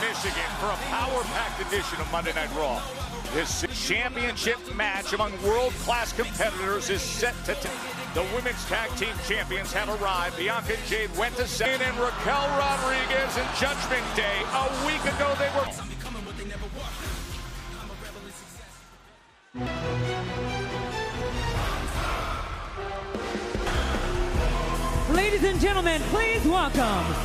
Michigan for a power-packed edition of Monday Night Raw. This championship match among world-class competitors is set to the women's tag team champions have arrived. Bianca and Jade went to second, and Raquel Rodriguez and Judgment Day. A week ago, they were... Ladies and gentlemen, please welcome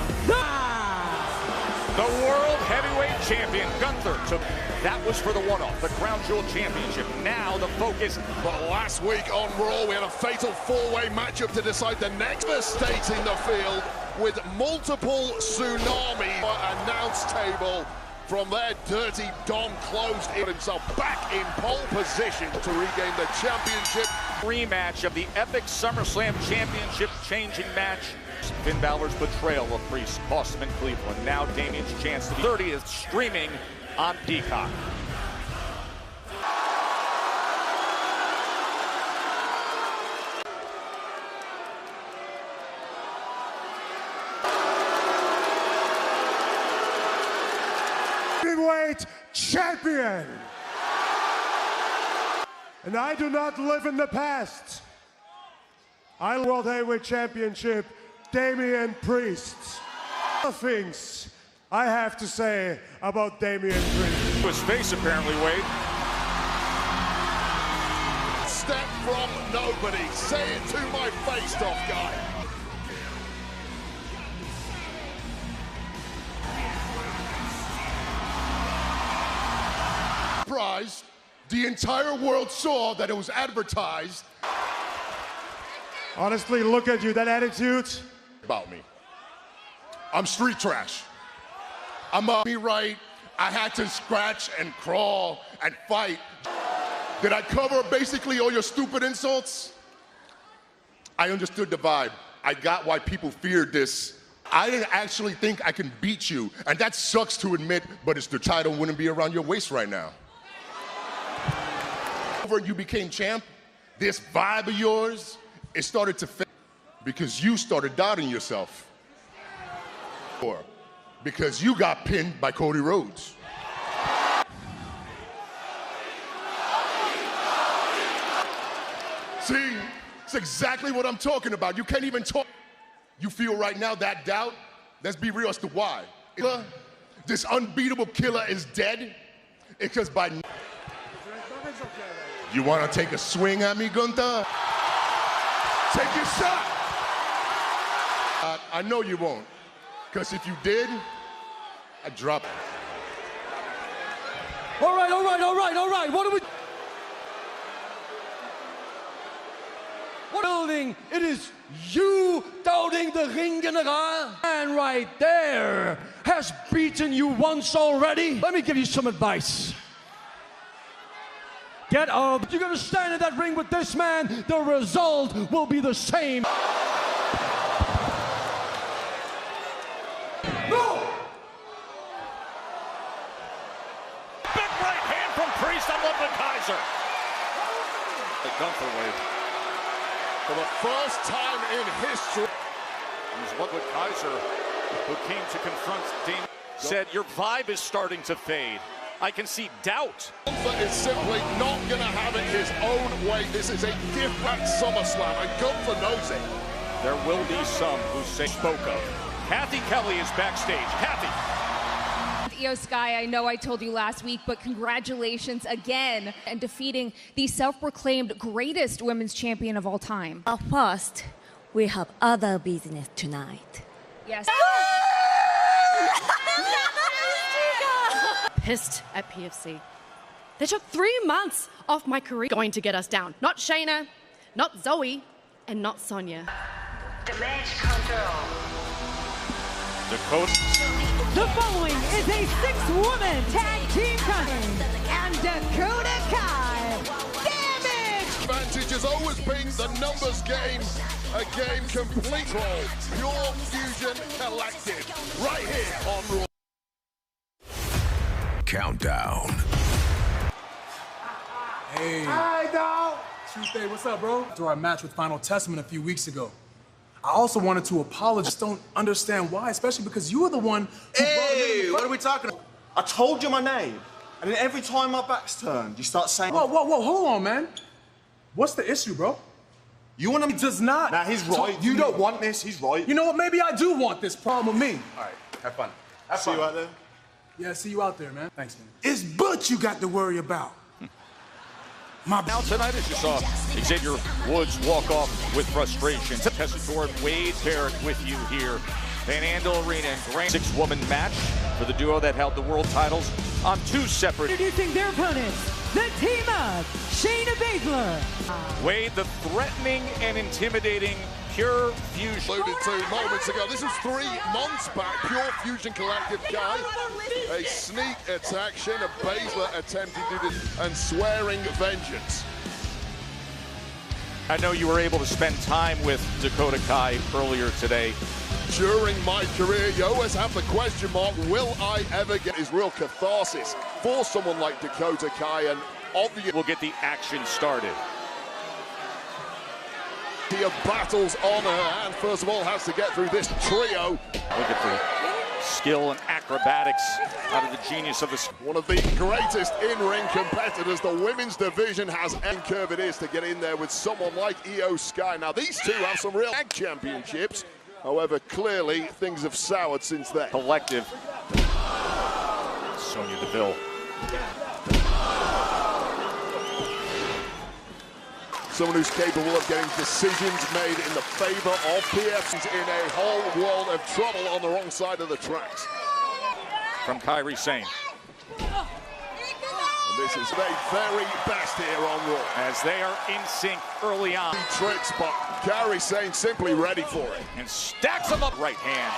the World Heavyweight Champion, Gunther. So that was for the one-off, the Crown Jewel Championship. Now the focus. But last week on Raw, we had a fatal four-way matchup to decide the next devastating the field with multiple tsunami announce table. From there, Dirty Dom closed in himself back in pole position to regain the championship. Rematch of the epic SummerSlam Championship changing match. Finn Balor's betrayal of Priest cost him in Cleveland. Now Damien's chance to be 30th streaming on Peacock. Heavyweight champion. And I do not live in the past. I World Heavyweight Championship, Damian Priest. Things I have to say about Damian Priest. To his face, apparently, Wade. Step from nobody. Say it to my face, tough guy. Surprised, the entire world saw that it was advertised. Honestly, look at you, that attitude. About me. I'm street trash. I'm me right. I had to scratch and crawl and fight. Did I cover basically all your stupid insults? I understood the vibe. I got why people feared this. I didn't actually think I can beat you, and that sucks to admit, but it's the title wouldn't be around your waist right now. You became champ, this vibe of yours, it started to fade because you started doubting yourself. Or because you got pinned by Cody Rhodes. See, it's exactly what I'm talking about. You can't even talk. You feel right now that doubt? Let's be real as to why. This unbeatable killer is dead because by you want to take a swing at me, Gunther? Take your shot. I know you won't, because if you did, I'd drop it. All right. What are we? Building, it is you doubting the Ring General. And right there has beaten you once already. Let me give you some advice. Get up. You're gonna stand in that ring with this man. The result will be the same. No! Big right hand from Priest on Ludwig Kaiser. The Gunther wave. For the first time in history. He's Ludwig Kaiser, who came to confront Damien. Said, your vibe is starting to fade. I can see doubt. Gunther is simply not going to have it his own way. This is a gift at SummerSlam, and Gunther knows it. There will be some who say spoke of. Kathy Kelly is backstage. Kathy. Io Sky, I know I told you last week, but congratulations again and defeating the self-proclaimed greatest women's champion of all time. First, we have other business tonight. Yes. Pissed at PFC. They took 3 months off my career going to get us down. Not Shayna, not Zoe, and not Sonya. Damage control. Dakota. the following is a 6-woman tag team company, and Dakota Kai. Damage! Advantage has always been the numbers game, a game complete roll, pure fusion collective, right here on Raw. Countdown. Hey. Hi, dog. Tuesday, what's up, bro? After our match with Final Testament a few weeks ago. I also wanted to apologize. Don't understand why, especially because you were the one who brought him in. What are we talking about? I told you my name. And then every time my back's turned, you start saying... Whoa, hold on, man. What's the issue, bro? You want him... He does not. Nah, he's right. You don't want this, he's right. You know what, maybe I do want this problem with me. All right, have fun. See you out there? Yeah, see you out there, man. Thanks, man. It's Butch you got to worry about. Now tonight, as you saw Xavier Woods walk off with frustration. Tessitore and Wade Barrett with you here. Van Andel Arena and Grand six-woman match for the duo that held the world titles on two separate... Introducing their opponents, the team of Shayna Baszler. Wade, the threatening and intimidating Pure Fusion. Alluded to moments ago. This was 3 months back. Pure Fusion Collective guy. A sneak attack. Shayna Baszler attempting to do this and swearing vengeance. I know you were able to spend time with Dakota Kai earlier today. During my career, you always have the question mark, will I ever get his real catharsis for someone like Dakota Kai? And obviously we'll get the action started. He battles on her and first of all has to get through this trio. Look at the skill and acrobatics out of the genius of this. One of the greatest in-ring competitors the women's division has. And curve it is to get in there with someone like Io Sky. Now these two have some real tag championships. However, clearly things have soured since then. Collective. Sonya Deville. Someone who's capable of getting decisions made in the favor of PFs in a whole world of trouble on the wrong side of the tracks. From Kairi Sane. And this is the very best here on Raw. As they are in sync early on. Tricks, but Kairi Sane simply ready for it. And stacks them up right hand.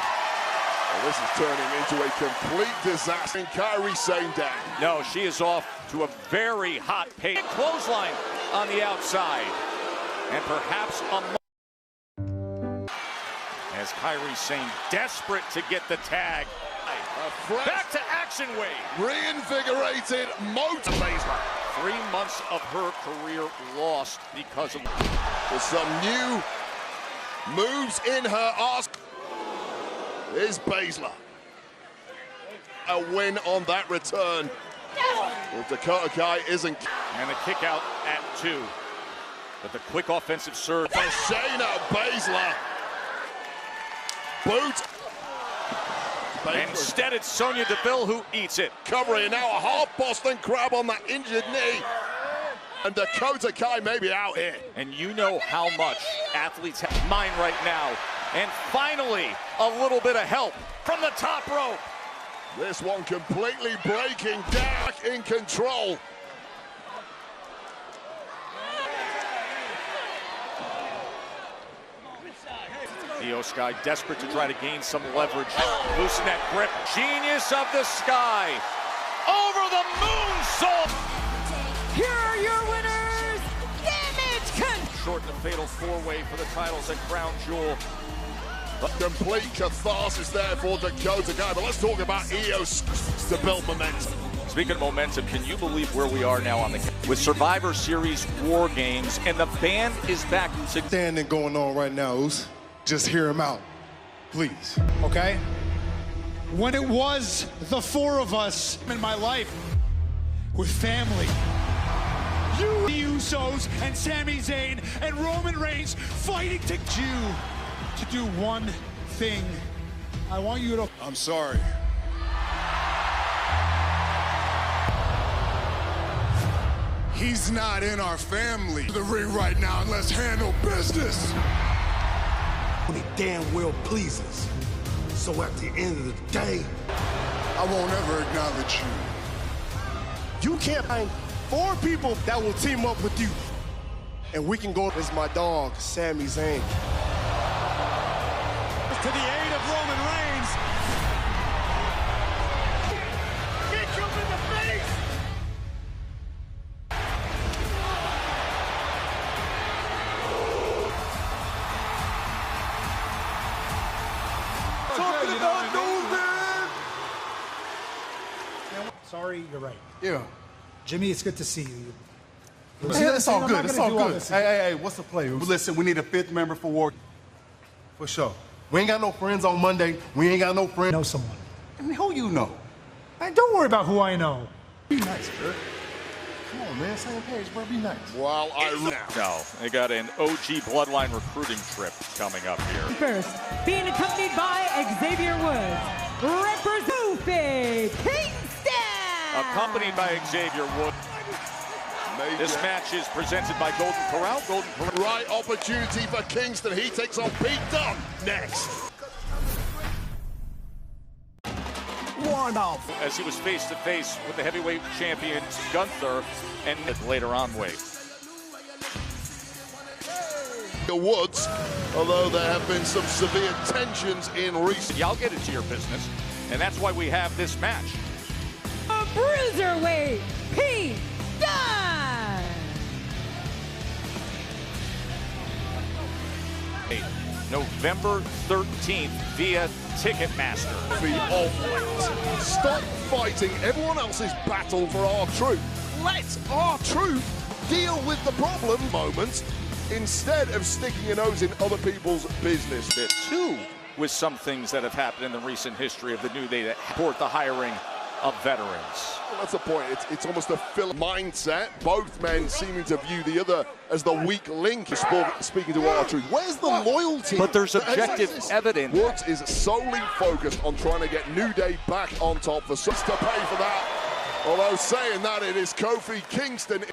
Well, this is turning into a complete disaster. And Kairi Sane down. No, she is off to a very hot pace. Clothesline on the outside. And perhaps a... As Kairi Sane desperate to get the tag. Back to action, Wade. Reinvigorated motor. 3 months of her career lost because of... With some new moves in her arse. Here's Baszler. A win on that return. Well, Dakota Kai isn't. And the kick out at 2. But the quick offensive surge. For Shayna Baszler. Boot. And instead it's Sonya Deville who eats it. Covering now a half Boston Crab on that injured knee. And Dakota Kai may be out here. And you know how much athletes have mind right now. And finally, a little bit of help from the top rope. This one completely breaking down, in control. Io Sky desperate to try to gain some leverage. Loosen that grip. Genius of the Sky. Over the moonsault. Here are your winners, Damage Control. Short the fatal 4-way for the titles at Crown Jewel. A complete catharsis there for Dakota Kai. But let's talk about Io to build momentum. Speaking of momentum, can you believe where we are now on the with Survivor Series War Games, and the band is back to standing going on right now, Oos. Just hear him out, please. Okay? When it was the 4 of us in my life with family, you, the Usos, and Sami Zayn, and Roman Reigns fighting to do one thing. I want you to... I'm sorry. He's not in our family. The ring right now, and let's handle business. He damn well pleases. So at the end of the day, I won't ever acknowledge you. You can't find 4 people that will team up with you. And we can go. It's my dog, Sami Zayn. To the aid of Roman Reigns. Kick him in the face! Talking about movement! Sorry, you're right. Yeah. Jimmy, it's good to see you. Yeah, it's all good. It's all good. Hey, what's the play? Listen, we need a 5th member for War. For sure. We ain't got no friends on Monday. We ain't got no friends. Know someone. I mean, who you know? Hey, don't worry about who I know. Be nice, Kurt. Come on, man. Same page, bro. Be nice. While No, they got an OG Bloodline recruiting trip coming up here. First, being accompanied by Xavier Woods, representing Kingston. Accompanied by Xavier Woods. This match is presented by Golden Corral. Golden Corral. Right opportunity for Kingston. He takes on Pete Dunne next. Warm off. As he was face to face with the heavyweight champion Gunther, and later on The Woods, although there have been some severe tensions in recent. Yeah, I'll get into your business, and that's why we have this match. A bruiserweight, Pete Dunne. November 13th via Ticketmaster. Stop fighting everyone else's battle for our truth. Let our truth deal with the problem moments instead of sticking your nose in other people's business. Too, with some things that have happened in the recent history of the New Day that support the hiring of veterans. Well, that's the point. It's almost a filler mindset. Both men seeming to view the other as the weak link. Speaking to our truth, where's the loyalty? But there's objective evidence. Woods is solely focused on trying to get New Day back on top. For us to pay for that. Although saying that, it is Kofi Kingston.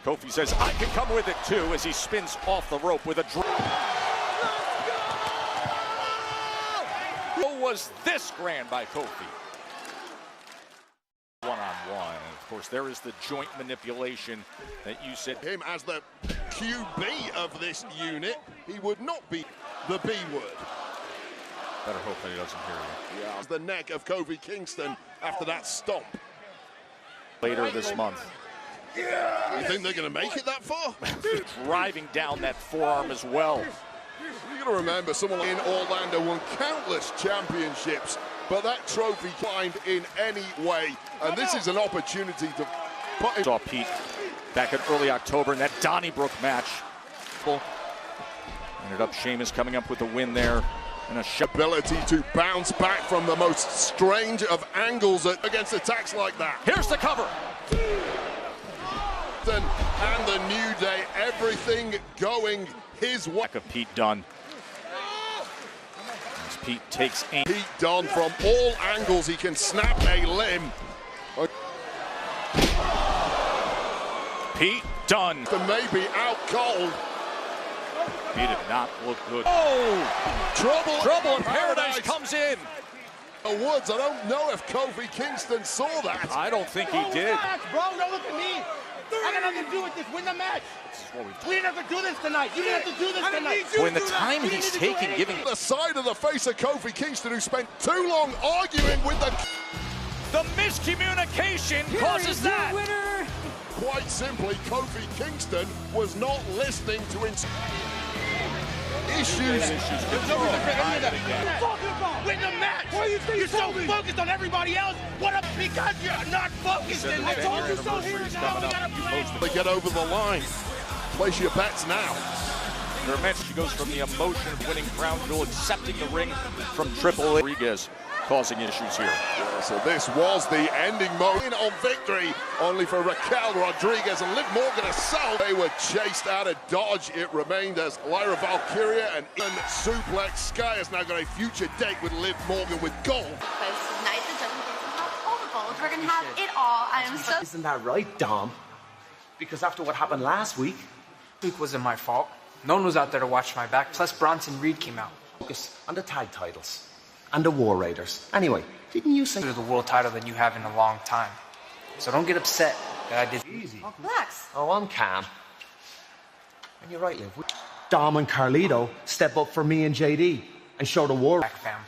Kofi says, I can come with it too, as he spins off the rope with a drop. What was this grand by Kofi? One-on-one. Of course, there is the joint manipulation that you said. Him as the QB of this unit, he would not be the B word. Better hope that he doesn't hear you. Yeah, the neck of Kofi Kingston after that stomp. Later this month. You think they're going to make it that far? Driving down that forearm as well. You got to remember, someone in Orlando won countless championships, but that trophy climbed in any way, and this is an opportunity to put. Saw Pete back in early October in that Donnybrook match. Ended up Sheamus coming up with the win there. And a ability to bounce back from the most strange of angles against attacks like that. Here's the cover. And the New Day, everything going his way. Back of Pete Dunne. As Pete takes aim. Pete Dunne from all angles, he can snap a limb. Pete Dunne. Maybe out cold. He did not look good. Oh! Trouble in Paradise comes in. Woods, I don't know if Kofi Kingston saw that. I don't think he did. Bro, don't look at me. I got nothing to do with this. Win the match. We didn't have to do this tonight. You didn't have to do this tonight. When the time he's taking, giving the side of the face of Kofi Kingston, who spent too long arguing with the miscommunication causes that. Winner. Quite simply, Kofi Kingston was not listening to issues. Win the match. What do you think? You're so focused on everybody else. What up? Because you're not focused. I told you so. Here now. We gotta play. They get over the line. Place your bets now. Her match, she goes from the emotion of winning Crown Jewel, accepting the ring from Triple H. Rodriguez, causing issues here. Yeah, so this was the ending moment on victory, only for Raquel Rodriguez and Liv Morgan to sell. They were chased out of Dodge. It remained as Lyra Valkyria and Ian Suplex. Sky has now got a future date with Liv Morgan with gold. Because tonight the judgment is going to have all the gold. We're going to have it all. I am so... Isn't that right, Dom? Because after what happened last week... Week wasn't my fault. No one was out there to watch my back. Plus Bronson Reed came out. Focus on the tag titles. And the War Raiders. Anyway, didn't you say... the world title than you have in a long time. So don't get upset that I did... Easy. Relax. Oh, I'm calm. And you're right, Liv. Dom and Carlito step up for me and JD and show the war... Back, fam.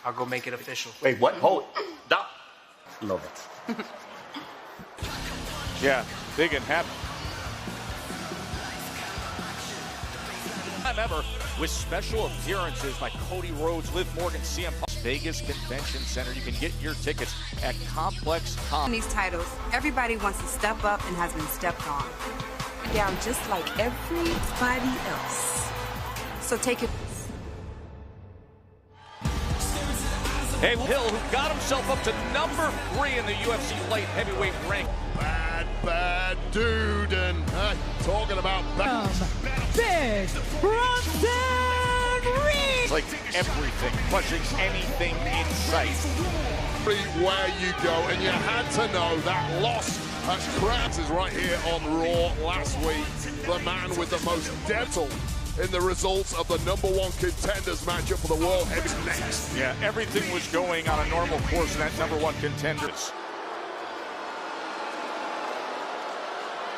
I'll go make it official. Wait, what? Hold it. Dom. Love it. Yeah, big and happy. Ever with special appearances by Cody Rhodes, Liv Morgan, CM Punk. Vegas Convention Center. You can get your tickets at Complex Con. These titles, everybody wants to step up and has been stepped on. Down just like everybody else. So take it. Hey, Hill, who got himself up to number 3 in the UFC light heavyweight rank. Bad dude, and talking about Big Bronson Reed. It's like everything, crushing anything in sight. Where you go, and you had to know that loss at Krabs is right here on Raw last week. The man with the most dental in the results of the #1 contenders matchup for the World Heavyweight next. Yeah, everything was going on a normal course in that #1 contenders.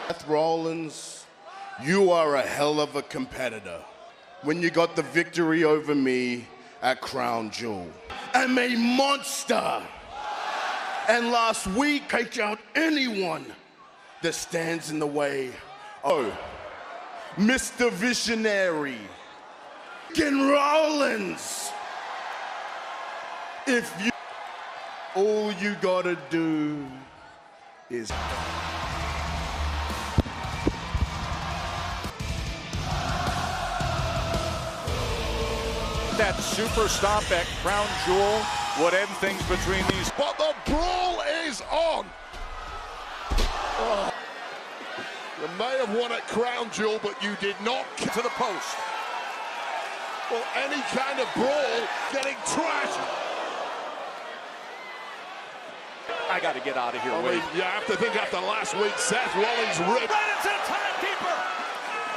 Seth Rollins, you are a hell of a competitor. When you got the victory over me at Crown Jewel. I'm a monster. And last week, take out anyone that stands in the way. Oh, Mr. Visionary, Ken Rollins. If you, all you gotta do is. That super stomp at Crown Jewel would end things between these. But the brawl is on. Oh. You may have won at Crown Jewel, but you did not get to the post. Well, any kind of brawl getting trashed. I got to get out of here, I mean, you have to think after last week, Seth Rollins ripped. Right into the timekeeper.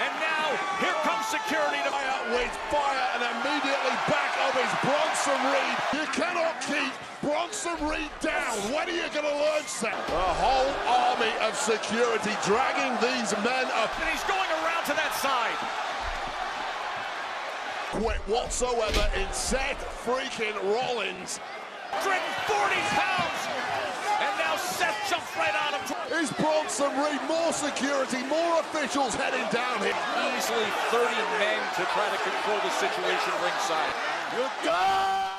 And now, here comes security to fire with fire and immediately back of his Bronson Reed. You cannot keep Bronson Reed down. When are you going to learn, Seth? A whole army of security dragging these men up. And he's going around to that side. Quit whatsoever in Seth freaking Rollins. 140 pounds. And now Seth jumps right on him. Is Bronson Reed more security, more officials heading down here? Easily 30 men to try to control the situation ringside. You're done!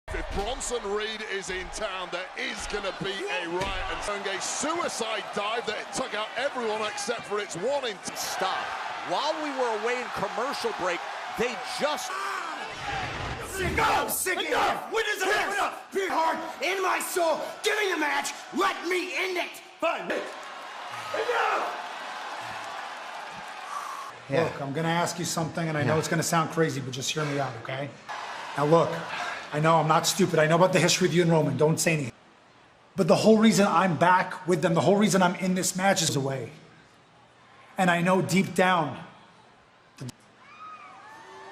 If Bronson Reed is in town, there is going to be a riot and doing a suicide dive that took out everyone except for its warning. Stop. While we were away in commercial break, they just... Sick enough! When is it enough? Pure heart in my soul. Give me the match. Let me end it. Fine. Enough! Look, I'm going to ask you something, and I know it's going to sound crazy, but just hear me out, okay? Now, look, I know I'm not stupid. I know about the history of you and Roman. Don't say anything. But the whole reason I'm back with them, the whole reason I'm in this match is away. And I know deep down,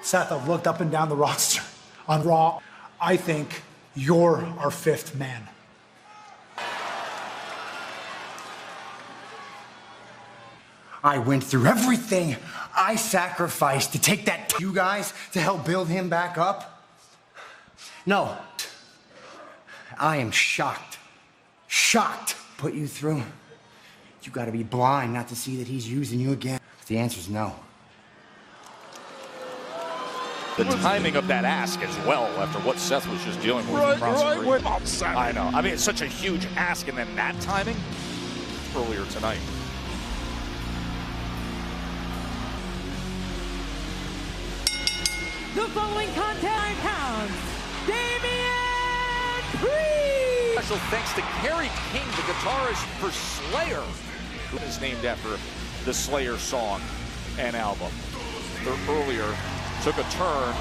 Seth, I've looked up and down the roster. On Raw, I think you're our 5th man. I went through everything I sacrificed to take that you guys to help build him back up. No, I am shocked to put you through. You gotta be blind not to see that he's using you again. The answer's no. The timing of that ask as well, after what Seth was just dealing with. I know. I mean, it's such a huge ask, and then that timing earlier tonight. The following contest counts Damian Priest. Special thanks to Kerry King, the guitarist for Slayer, who is named after the Slayer song and album. Earlier took a turn,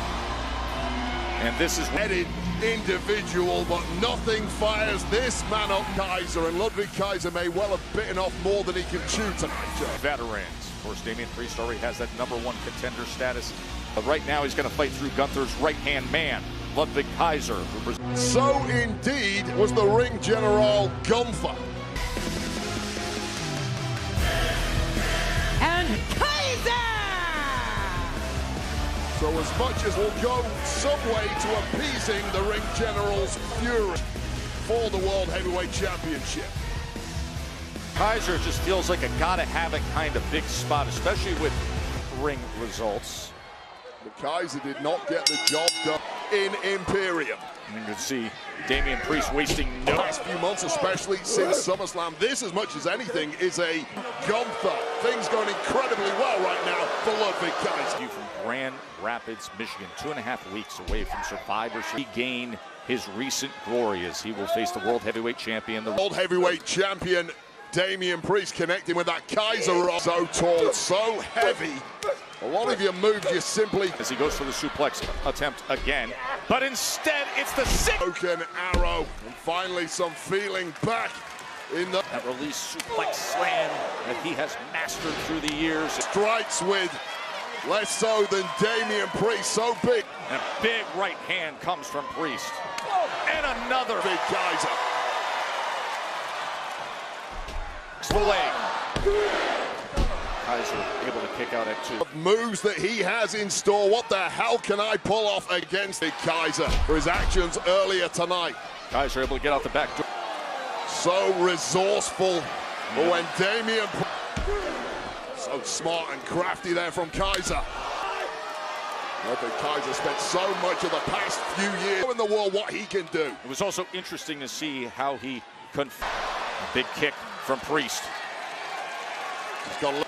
and this is headed individual, but nothing fires this man up, Kaiser, and Ludwig Kaiser may well have bitten off more than he can chew tonight. Veterans. Of course, Damian Priest already has that #1 contender status, but right now he's going to fight through Gunther's right-hand man, Ludwig Kaiser. So indeed was the ring general Gunther. And Kaiser! So as much as will go some way to appeasing the ring general's fury for the World Heavyweight Championship. Kaiser just feels like a gotta-have-it kind of big spot, especially with ring results. But Kaiser did not get the job done in Imperium. And you can see Damian Priest wasting no. Last few months, especially since SummerSlam, this, as much as anything, is a gunther. Things going incredibly well right now for Ludwig Kaiser. From Grand Rapids, Michigan, 2.5 weeks away from Survivor Series. He gained his recent glory as he will face the World Heavyweight Champion. The World Heavyweight Champion Damian Priest connecting with that Kaiser roll. So tall, so heavy. A lot of your moves you simply... As he goes for the suplex attempt again, but instead it's the broken arrow. And finally some feeling back in the... That release suplex slam that he has mastered through the years. Strikes with less so than Damian Priest, so big. And a big right hand comes from Priest. And another big Kaiser. The leg. Kaiser able to kick out at 2. Moves that he has in store. What the hell can I pull off against Big Kaiser for his actions earlier tonight? Kaiser able to get out the back door. So resourceful. But when Damian... So smart and crafty there from Kaiser. Ludwig Kaiser spent so much of the past few years in the world what he can do. It was also interesting to see how he a big kick from Priest. He's got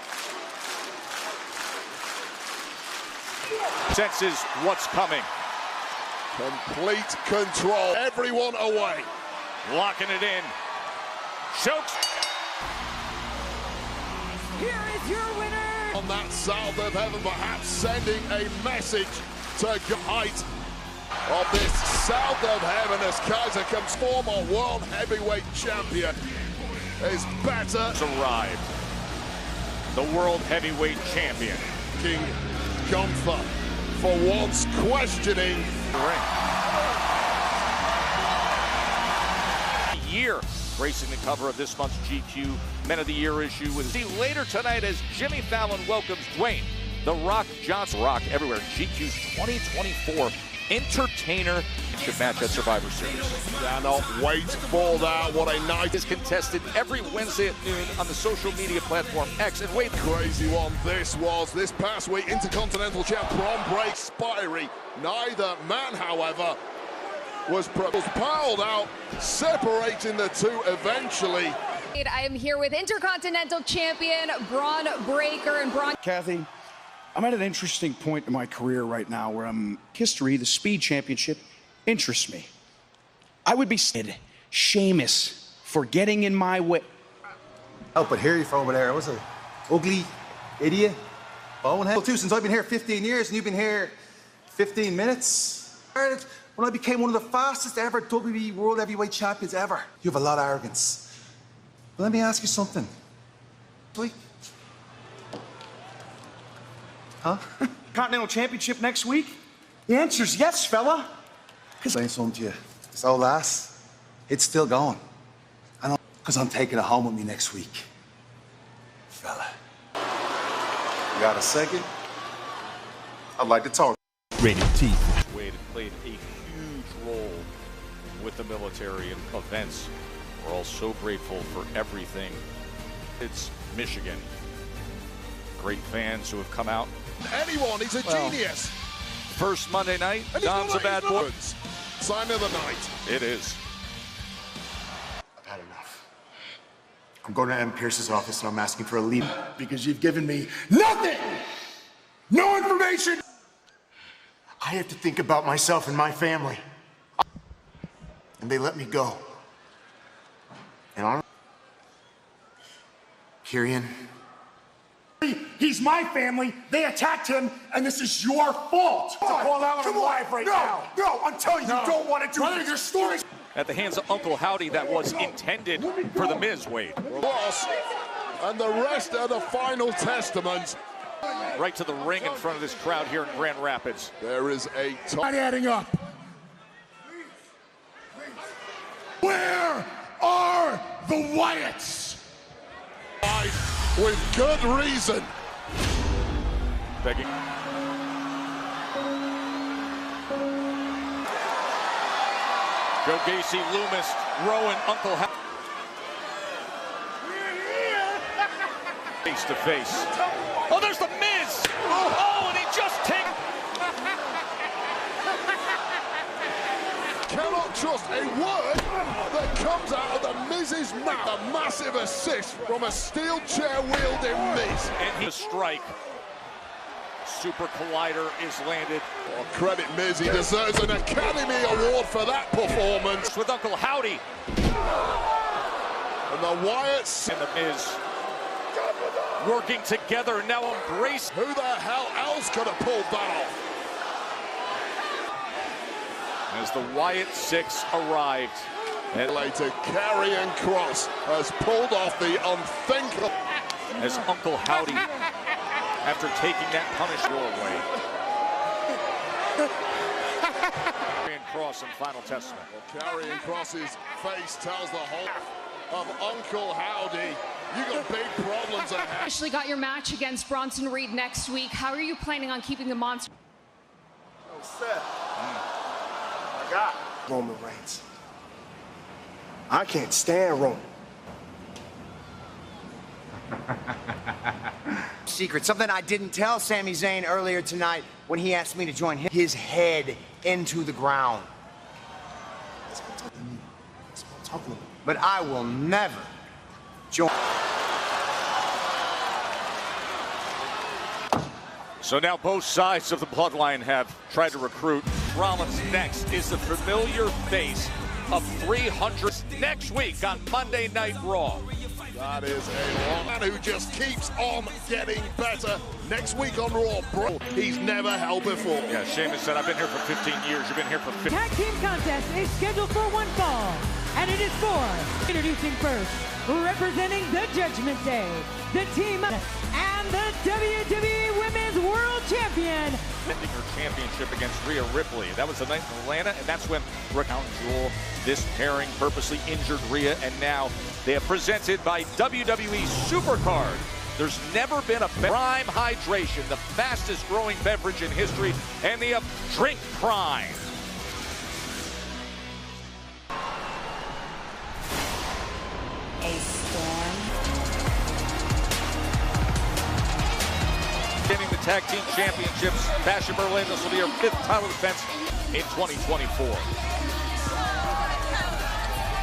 senses what's coming. Complete control. Everyone away. Locking it in. Chokes. Here is your winner. On that South of Heaven, perhaps sending a message to the height of this South of Heaven as Kaiser comes former World Heavyweight Champion. Is better. Arrived. The World Heavyweight Champion. King Gunther for once questioning the ring. Year gracing the cover of this month's GQ Men of the Year issue with see later tonight as Jimmy Fallon welcomes Dwayne The Rock Johnson. Rock everywhere. GQ's 2024 Entertainer match at Survivor Series. Cannot wait for that. What a night. Is contested every Wednesday at noon on the social media platform X. And wait, crazy one this was this past week. Intercontinental Champ prom break Spirey. Neither man, however, was piled out, separating the two eventually. I am here with Intercontinental Champion Braun Breaker and Braun. Kathy, I'm at an interesting point in my career right now where history, the Speed Championship, interests me. I would be Sheamus for getting in my way. Oh, but hear you from over there. I was a ugly idiot. Bonehead. Too, since I've been here 15 years and you've been here 15 minutes. When I became one of the fastest ever WWE World Heavyweight Champions ever. You have a lot of arrogance. But let me ask you something. Huh? Continental Championship next week? The answer's yes, fella. Saying something to you. This old ass, it's still going. I know, because I'm taking it home with me next week. Fella. You got a second? I'd like to talk. Rated T. Wade played a huge role with the military and events. We're all so grateful for everything. It's Michigan. Great fans who have come out. Anyone, he's a genius. First Monday night, Dom's a bad boy. Sign of the night. It is. I've had enough. I'm going to M. Pierce's office and I'm asking for a leave because you've given me nothing! No information! I have to think about myself and my family. And they let me go. And I'm... Kyrian... He's my family, they attacked him, and this is your fault. To call out on live right now. No, I'm telling you, you don't want to do it. Your story. At the hands of Uncle Howdy, that was intended for the Miz, Wade. Boss, and the rest are the final testaments. Right to the ring in front of this crowd here in Grand Rapids. There is a... Not adding up. Where are the Wyatts? With good reason. Begging. Joe Gacy, Loomis, Rowan, Uncle Howdy. Face to face. Oh, there's the Miz! Oh, and he just takes... cannot trust a word that comes out of the Miz's mouth. A massive assist from a steel chair wielding Miz. And he strike. Super Collider is landed. Oh, credit Miz, he deserves an Academy Award for that performance. With Uncle Howdy. And the Wyatts and the Miz working together, now embrace. Who the hell else could have pulled that off? As the Wyatt Six arrived. And later, Karrion Kross has pulled off the unthinkable. As Uncle Howdy, after taking that punish your way. Karrion Kross in Final Testament. Well, Karrion Kross's face tells the whole of Uncle Howdy. You got big problems ahead. Officially got your match against Bronson Reed next week. How are you planning on keeping the monster? Oh, Seth. I got Roman Reigns. I can't stand Roman. Secret, something I didn't tell Sami Zayn earlier tonight when he asked me to join his head into the ground. But I will never join. So now both sides of the bloodline have tried to recruit. Rollins next is the familiar face of 300 next week on Monday Night Raw. That is a man who just keeps on getting better. Next week on Raw, bro, he's never held before. Yeah, Sheamus said, I've been here for 15 years. You've been here for 15. Tag team contest is scheduled for one fall, and it is for introducing first, representing the Judgment Day, the team and the WWE Women's World Champion. Defending her championship against Rhea Ripley. That was the night in Atlanta, and that's when Crown Jewel, this pairing purposely injured Rhea, and now they are presented by WWE Supercard. There's never been a Prime Hydration, the fastest growing beverage in history, and the Drink Prime. A storm. Getting the tag team championships, Bash in Berlin. This will be her 5th title defense in 2024.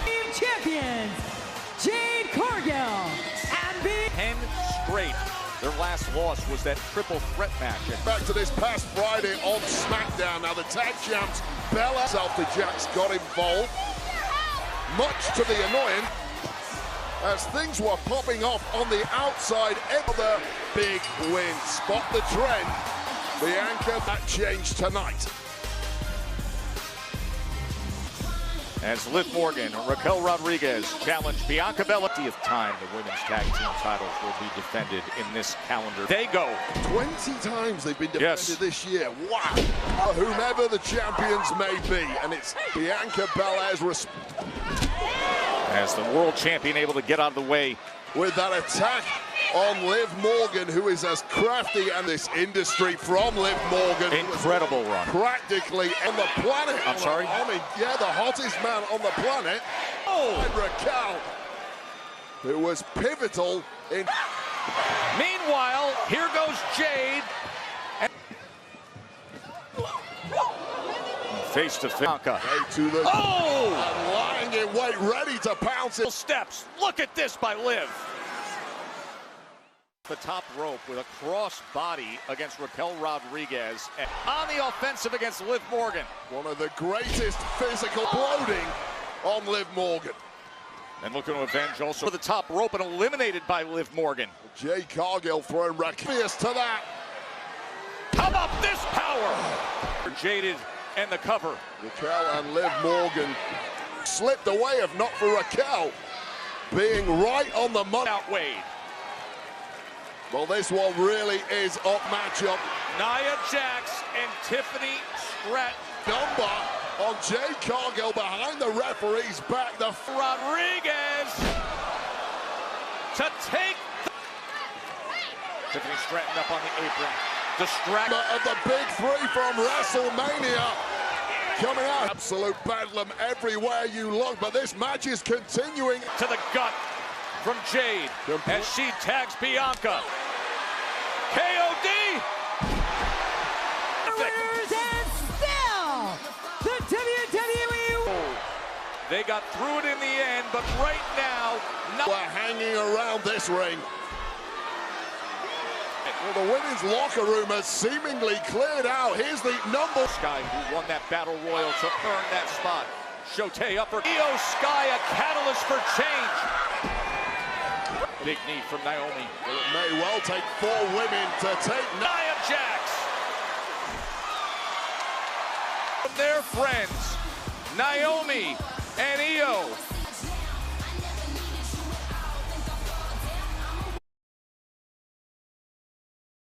Team champions, Jade Cargill and 10 straight. Their last loss was that triple threat match. Back to this past Friday on SmackDown. Now the tag champs, Bella, Selfie Jax got involved, much to the annoyance, as things were popping off on the outside. Another big win. Spot the trend. Bianca, that changed tonight. As Liv Morgan and Raquel Rodriguez challenge Bianca Belair. 50th time the women's tag team titles will be defended in this calendar. They go. 20 times they've been defended this year. Wow. Whomever the champions may be. And it's Bianca Belair's response. As the world champion able to get out of the way. With that attack on Liv Morgan, who is as crafty in this industry from Liv Morgan. Incredible run. Practically on the planet. I'm sorry? I mean, yeah, the hottest man on the planet. Oh! And Raquel, who was pivotal in... Meanwhile, here goes Jade. Face to Bianca. To the... Oh! And lying in wait, ready to pounce it. Steps. Look at this by Liv. The top rope with a cross body against Raquel Rodriguez. And on the offensive against Liv Morgan. One of the greatest physical bloating on Liv Morgan. And looking to avenge also the top rope and eliminated by Liv Morgan. Jade Cargill throwing Raquel to that. How about this power? Jaded and the cover. Raquel and Liv Morgan slipped away if not for Raquel being right on the money. Outweighed. Well, this one really is up matchup. Nia Jax and Tiffany Stratton. Number on Jade Cargill behind the referee's back. The Rodriguez to take. Tiffany Stratton up on the apron. Distract of the big three from WrestleMania. Coming out. Absolute bedlam everywhere you look, but this match is continuing. To the gut from Jade as she tags Bianca. KOD. And still, the WWE They got through it in the end, but right now, we're hanging around this ring. Well, the women's locker room has seemingly cleared out. Here's the number. Sky, who won that battle royal to earn that spot. Shote upper. Io Sky, a catalyst for change. Big knee from Naomi. Well, it may well take 4 women to take Nia Jax. From their friends, Naomi and Io.